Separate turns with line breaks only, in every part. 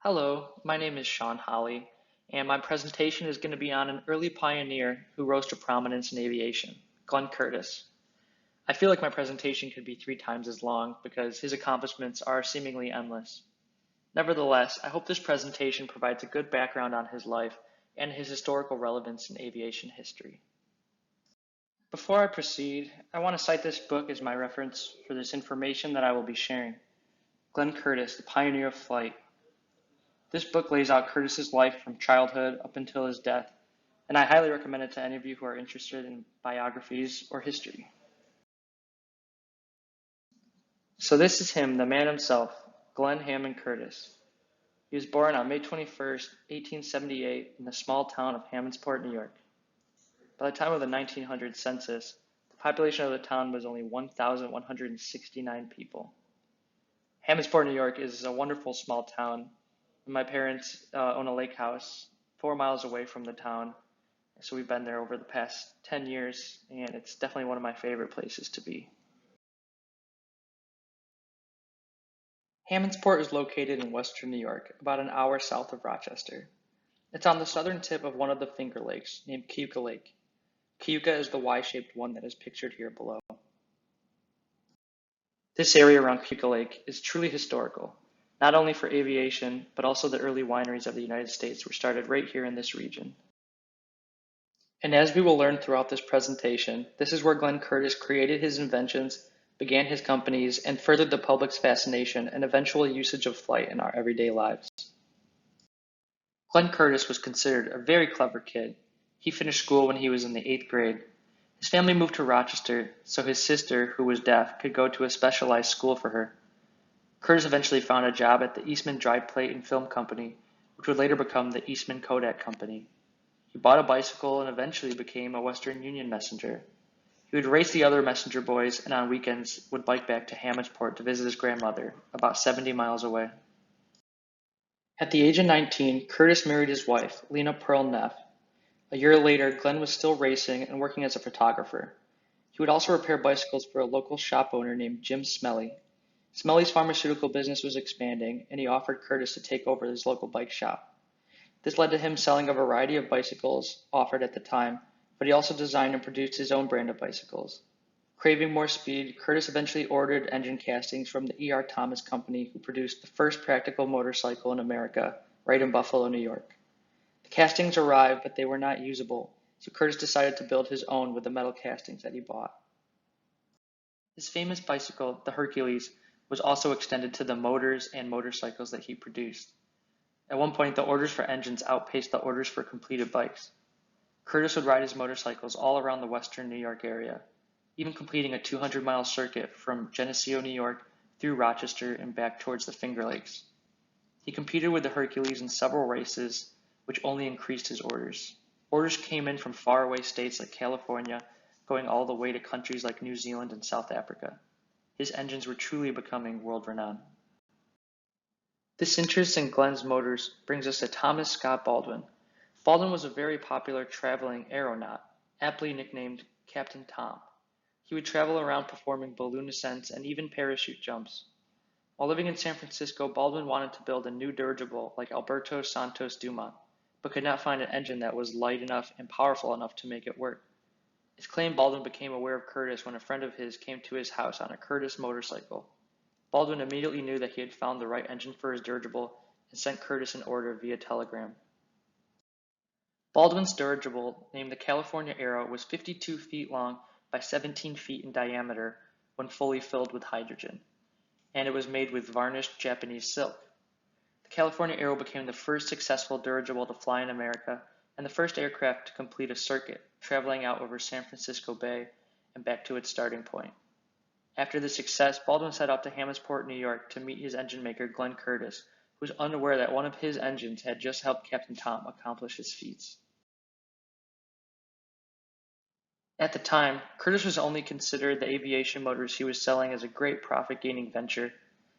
Hello, my name is Sean Holly, and my presentation is going to be on an early pioneer who rose to prominence in aviation, Glenn Curtiss. I feel like my presentation could be 3 times as long because his accomplishments are seemingly endless. Nevertheless, I hope this presentation provides a good background on his life and his historical relevance in aviation history. Before I proceed, I want to cite this book as my reference for this information that I will be sharing. Glenn Curtiss, The Pioneer of Flight. This book lays out Curtiss's life from childhood up until his death, and I highly recommend it to any of you who are interested in biographies or history. So this is him, the man himself, Glenn Hammond Curtiss. He was born on May 21st, 1878 in the small town of Hammondsport, New York. By the time of the 1900 census, the population of the town was only 1,169 people. Hammondsport, New York is a wonderful small town. My parents own a lake house 4 miles away from the town, so we've been there over the past 10 years, and it's definitely one of my favorite places to be. Hammondsport is located in western New York, about an hour south of Rochester. It's on the southern tip of one of the Finger Lakes, named Keuka Lake. Keuka is the Y-shaped one that is pictured here below. This area around Keuka Lake is truly historical, not only for aviation, but also the early wineries of the United States were started right here in this region. And as we will learn throughout this presentation, this is where Glenn Curtiss created his inventions, began his companies, and furthered the public's fascination and eventual usage of flight in our everyday lives. Glenn Curtiss was considered a very clever kid. He finished school when he was in the 8th grade. His family moved to Rochester so his sister, who was deaf, could go to a specialized school for her. Curtiss eventually found a job at the Eastman Dry Plate and Film Company, which would later become the Eastman Kodak Company. He bought a bicycle and eventually became a Western Union messenger. He would race the other messenger boys and on weekends would bike back to Hammondsport to visit his grandmother, about 70 miles away. At the age of 19, Curtiss married his wife, Lena Pearl Neff. A year later, Glenn was still racing and working as a photographer. He would also repair bicycles for a local shop owner named Jim Smelly. Smelly's pharmaceutical business was expanding, and he offered Curtiss to take over his local bike shop. This led to him selling a variety of bicycles offered at the time, but he also designed and produced his own brand of bicycles. Craving more speed, Curtiss eventually ordered engine castings from the E.R. Thomas Company, who produced the first practical motorcycle in America, right in Buffalo, New York. The castings arrived, but they were not usable, so Curtiss decided to build his own with the metal castings that he bought. His famous bicycle, the Hercules, was also extended to the motors and motorcycles that he produced. At one point, the orders for engines outpaced the orders for completed bikes. Curtiss would ride his motorcycles all around the western New York area, even completing a 200-mile circuit from Geneseo, New York, through Rochester and back towards the Finger Lakes. He competed with the Hercules in several races, which only increased his orders. Orders came in from faraway states like California, going all the way to countries like New Zealand and South Africa. His engines were truly becoming world-renowned. This interest in Glenn's motors brings us to Thomas Scott Baldwin. Baldwin was a very popular traveling aeronaut, aptly nicknamed Captain Tom. He would travel around performing balloon ascents and even parachute jumps. While living in San Francisco, Baldwin wanted to build a new dirigible like Alberto Santos Dumont, but could not find an engine that was light enough and powerful enough to make it work. It's claimed Baldwin became aware of Curtiss when a friend of his came to his house on a Curtiss motorcycle. Baldwin immediately knew that he had found the right engine for his dirigible and sent Curtiss an order via telegram. Baldwin's dirigible, named the California Aero, was 52 feet long by 17 feet in diameter when fully filled with hydrogen, and it was made with varnished Japanese silk. The California Aero became the first successful dirigible to fly in America and the first aircraft to complete a circuit, traveling out over San Francisco Bay and back to its starting point. After this success, Baldwin set out to Hammondsport, New York to meet his engine maker Glenn Curtiss, who was unaware that one of his engines had just helped Captain Tom accomplish his feats. At the time, Curtiss was only considered the aviation motors he was selling as a great profit-gaining venture,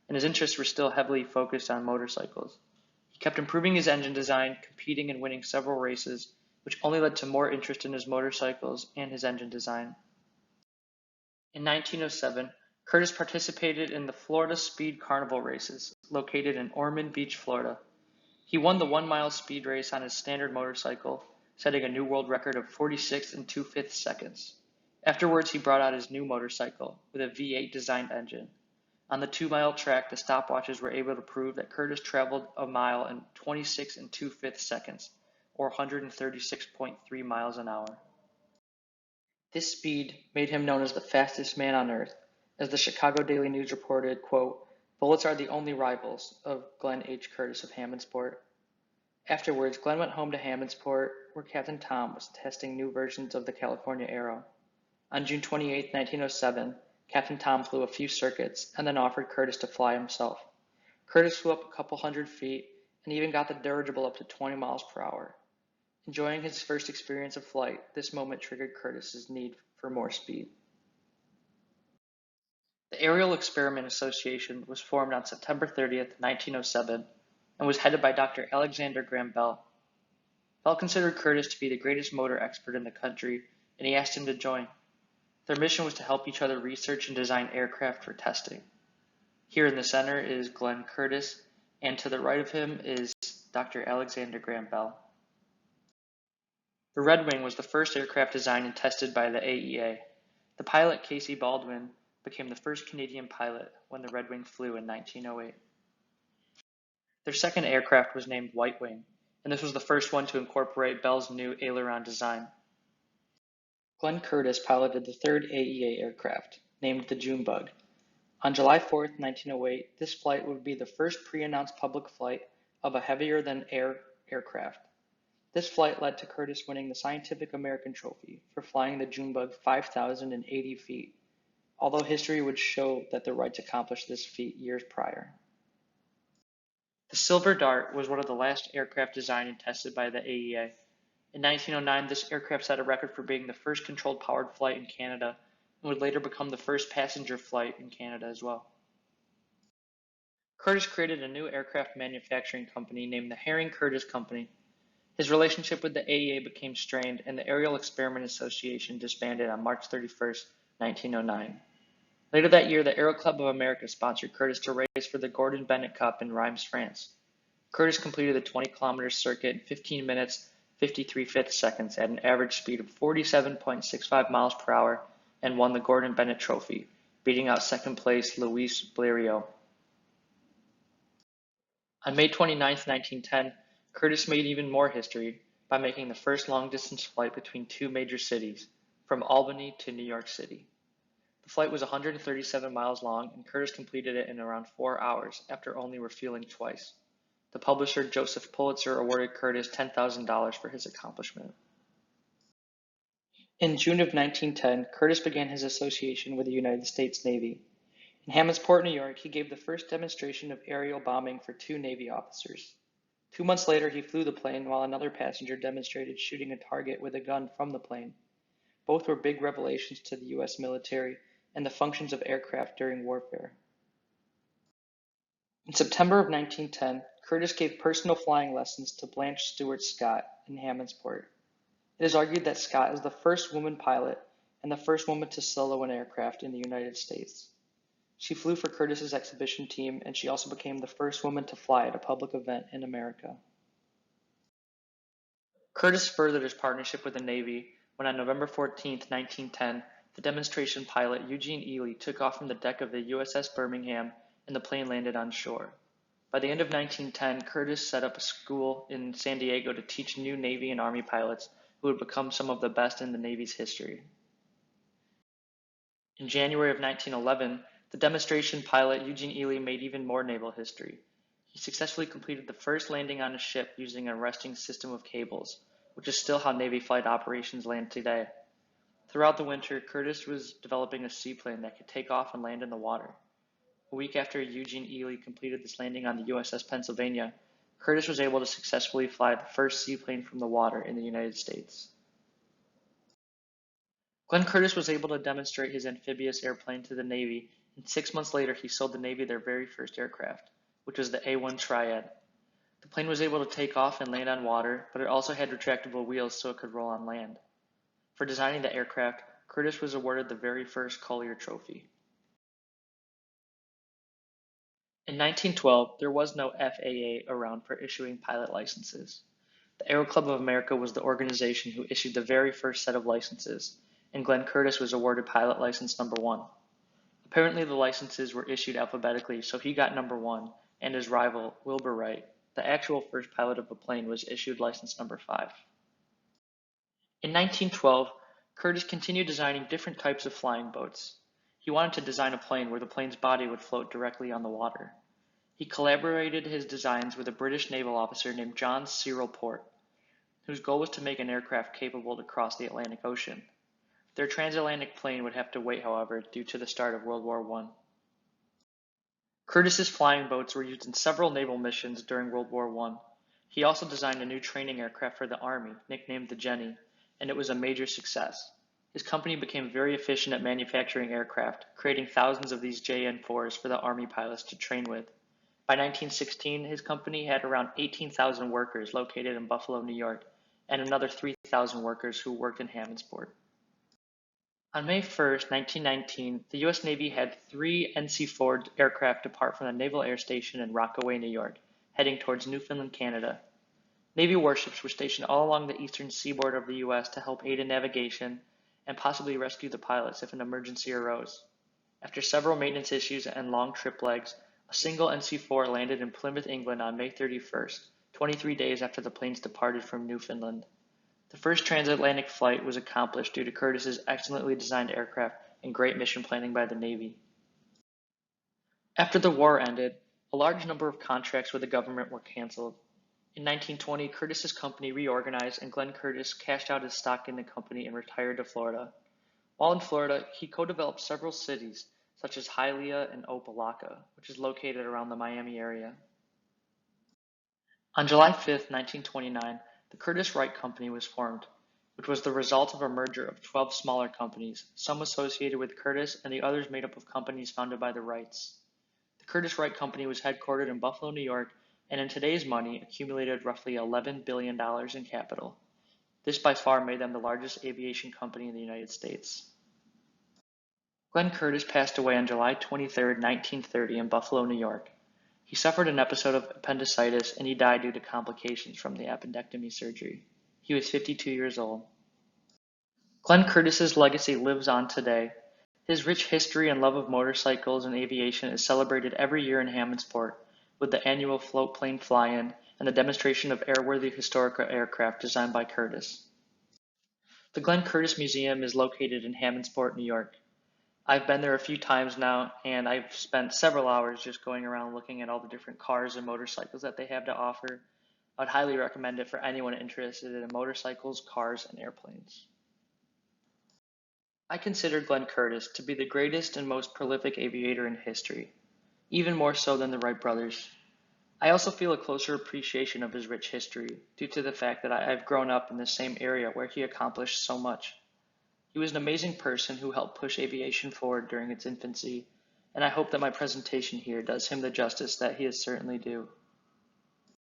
and his interests were still heavily focused on motorcycles. He kept improving his engine design, competing and winning several races, which only led to more interest in his motorcycles and his engine design. In 1907, Curtiss participated in the Florida Speed Carnival races, located in Ormond Beach, Florida. He won the 1 mile speed race on his standard motorcycle, setting a new world record of 46 and 2/5 seconds. Afterwards, he brought out his new motorcycle with a V8 designed engine. On the 2 mile track, the stopwatches were able to prove that Curtis traveled a mile in 26 and 2/5 seconds, or 136.3 miles an hour. This speed made him known as the fastest man on earth. As the Chicago Daily News reported, quote, "Bullets are the only rivals of Glenn H. Curtis of Hammondsport." Afterwards, Glenn went home to Hammondsport, where Captain Tom was testing new versions of the California Arrow. On June 28, 1907, Captain Tom flew a few circuits and then offered Curtis to fly himself. Curtis flew up a couple hundred feet and even got the dirigible up to 20 miles per hour. Enjoying his first experience of flight, this moment triggered Curtis's need for more speed. The Aerial Experiment Association was formed on September 30th, 1907, and was headed by Dr. Alexander Graham Bell. Bell considered Curtis to be the greatest motor expert in the country, and he asked him to join. Their mission was to help each other research and design aircraft for testing. Here in the center is Glenn Curtis, and to the right of him is Dr. Alexander Graham Bell. The Red Wing was the first aircraft designed and tested by the AEA. The pilot, Casey Baldwin, became the first Canadian pilot when the Red Wing flew in 1908. Their second aircraft was named White Wing, and this was the first one to incorporate Bell's new aileron design. Glenn Curtis piloted the third AEA aircraft, named the Junebug. On July 4, 1908, this flight would be the first pre-announced public flight of a heavier-than-air aircraft. This flight led to Curtis winning the Scientific American Trophy for flying the Junebug 5,080 feet, although history would show that the Wrights accomplished this feat years prior. The Silver Dart was one of the last aircraft designed and tested by the AEA. In 1909, this aircraft set a record for being the first controlled powered flight in Canada and would later become the first passenger flight in Canada as well. Curtis created a new aircraft manufacturing company named the Herring Curtis Company. His relationship with the AEA became strained, and the Aerial Experiment Association disbanded on March 31, 1909. Later that year, the Aero Club of America sponsored Curtis to race for the Gordon Bennett Cup in Reims, France. Curtis completed the 20-kilometer circuit in 15 minutes, 53/5 seconds at an average speed of 47.65 miles per hour and won the Gordon Bennett Trophy, beating out second place Luis Blériot. On May 29, 1910, Curtis made even more history by making the first long-distance flight between two major cities, from Albany to New York City. The flight was 137 miles long, and Curtis completed it in around 4 hours after only refueling twice. The publisher Joseph Pulitzer awarded Curtis $10,000 for his accomplishment. In June of 1910, Curtis began his association with the United States Navy. In Hammondsport, New York, he gave the first demonstration of aerial bombing for 2 Navy officers. 2 months later, he flew the plane while another passenger demonstrated shooting a target with a gun from the plane. Both were big revelations to the U.S. military and the functions of aircraft during warfare. In September of 1910, Curtis gave personal flying lessons to Blanche Stewart Scott in Hammondsport. It is argued that Scott is the first woman pilot and the first woman to solo an aircraft in the United States. She flew for Curtis's exhibition team, and she also became the first woman to fly at a public event in America. Curtis furthered his partnership with the Navy when on November 14, 1910, the demonstration pilot Eugene Ely took off from the deck of the USS Birmingham and the plane landed on shore. By the end of 1910, Curtis set up a school in San Diego to teach new Navy and Army pilots who would become some of the best in the Navy's history. In January of 1911, the demonstration pilot Eugene Ely made even more naval history. He successfully completed the first landing on a ship using a resting system of cables, which is still how Navy flight operations land today. Throughout the winter, Curtis was developing a seaplane that could take off and land in the water. A week after Eugene Ely completed this landing on the USS Pennsylvania, Curtis was able to successfully fly the first seaplane from the water in the United States. Glenn Curtis was able to demonstrate his amphibious airplane to the Navy, and 6 months later he sold the Navy their very first aircraft, which was the A-1 Triad. The plane was able to take off and land on water, but it also had retractable wheels so it could roll on land. For designing the aircraft, Curtis was awarded the very first Collier Trophy. In 1912, there was no FAA around for issuing pilot licenses. The Aero Club of America was the organization who issued the very first set of licenses, and Glenn Curtiss was awarded pilot license number 1. Apparently the licenses were issued alphabetically, so he got number 1, and his rival, Wilbur Wright, the actual first pilot of a plane, was issued license number 5. In 1912, Curtiss continued designing different types of flying boats. He wanted to design a plane where the plane's body would float directly on the water. He collaborated his designs with a British naval officer named John Cyril Port, whose goal was to make an aircraft capable to cross the Atlantic Ocean. Their transatlantic plane would have to wait, however, due to the start of World War I. Curtiss's flying boats were used in several naval missions during World War I. He also designed a new training aircraft for the Army, nicknamed the Jenny, and it was a major success. His company became very efficient at manufacturing aircraft, creating thousands of these JN-4s for the Army pilots to train with. By 1916, his company had around 18,000 workers located in Buffalo, New York, and another 3,000 workers who worked in Hammondsport. On May 1, 1919, the U.S. Navy had 3 NC-4 aircraft depart from the Naval Air Station in Rockaway, New York, heading towards Newfoundland, Canada. Navy warships were stationed all along the eastern seaboard of the U.S. to help aid in navigation and possibly rescue the pilots if an emergency arose. After several maintenance issues and long trip legs, a single NC-4 landed in Plymouth, England on May 31st, 23 days after the planes departed from Newfoundland. The first transatlantic flight was accomplished due to Curtiss's excellently designed aircraft and great mission planning by the Navy. After the war ended, a large number of contracts with the government were canceled. In 1920, Curtiss's company reorganized and Glenn Curtiss cashed out his stock in the company and retired to Florida. While in Florida, he co-developed several cities, such as Hialeah and Opa-locka, which is located around the Miami area. On July 5, 1929, the Curtiss-Wright Company was formed, which was the result of a merger of 12 smaller companies, some associated with Curtiss and the others made up of companies founded by the Wrights. The Curtiss-Wright Company was headquartered in Buffalo, New York, and in today's money accumulated roughly $11 billion in capital. This by far made them the largest aviation company in the United States. Glenn Curtiss passed away on July 23, 1930 in Buffalo, New York. He suffered an episode of appendicitis and he died due to complications from the appendectomy surgery. He was 52 years old. Glenn Curtiss's legacy lives on today. His rich history and love of motorcycles and aviation is celebrated every year in Hammondsport with the annual float plane fly-in and the demonstration of airworthy historical aircraft designed by Curtiss. The Glenn Curtiss Museum is located in Hammondsport, New York. I've been there a few times now, and I've spent several hours just going around looking at all the different cars and motorcycles that they have to offer. I'd highly recommend it for anyone interested in motorcycles, cars, and airplanes. I consider Glenn Curtiss to be the greatest and most prolific aviator in history, even more so than the Wright brothers. I also feel a closer appreciation of his rich history due to the fact that I've grown up in the same area where he accomplished so much. He was an amazing person who helped push aviation forward during its infancy, and I hope that my presentation here does him the justice that he is certainly due.